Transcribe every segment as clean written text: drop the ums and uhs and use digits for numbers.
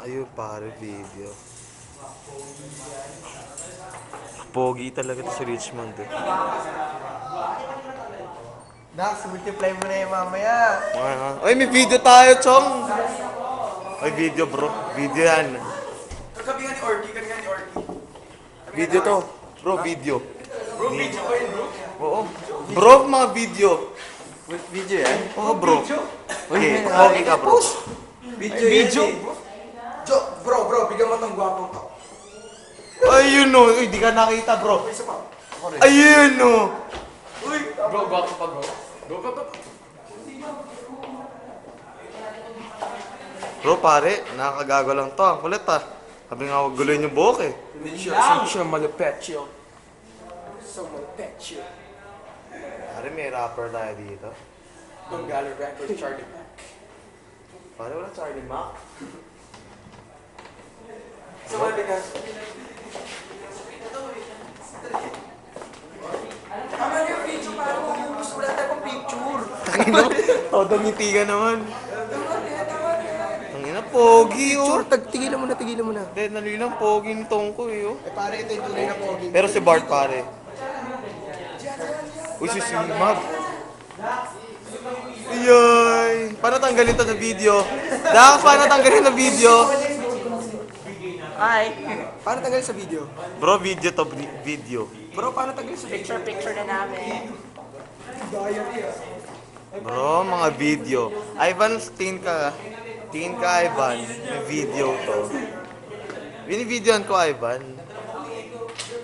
Ayun pare, video. Pogi talaga to si Richmond eh. Dax, multiply mo na yung mamaya. Ay, may video tayo, Chong! Ay, video bro. Video yan. Kagabi nga ni Orky, kanina ni Orky. Video to. Bro, video. Bro, video ko yun, bro. Oo. Bro, mga video. Video yan? Oo, bro. Okay, pogi ka, bro. Video? Bro, bigyan mo tong gwapong to. Ayun no. Uy, di ka nakita, bro. Isa pa. Ayun no. Uy! Bro, gwapo pa, bro. Go. Bro, pare, nakakagago lang to. Ang kulit ah. Sabi nga, huwag guloyin yung buhok eh. Siya malupet, chill. So malupet, chill. Pare, may rapper tayo dito. Don't gather records, Charlie. Pare, wala Charlie Mac. So, mali ka. Tama na yung video, parang gusto wala tayo pang picture. Takino? Todo ngiti ka naman. Ang ina, pogi oh. Tigilan mo na. Hindi, nalilang pogi ng tongko eh oh. Pare, ito yung tunay na pogi. Pero si Bart pare. Uy, si Simab. Yay! Paano tanggalin to na video? Dax, paano tanggalin na video? Hi. Paano tanggalin sa video? Bro, video to, video. Bro, paano tanggalin sa video? Picture na namin. Bro, mga video. Ivan, tingin ka. Tingin ka, Ivan. May video to. Binivideoan ko, Ivan.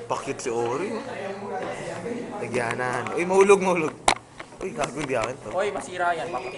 Pakit si Ori. Nagyanan. Uy, mahulog. Uy, gago, hindi akin to. Hoy, masira yan. Bakit?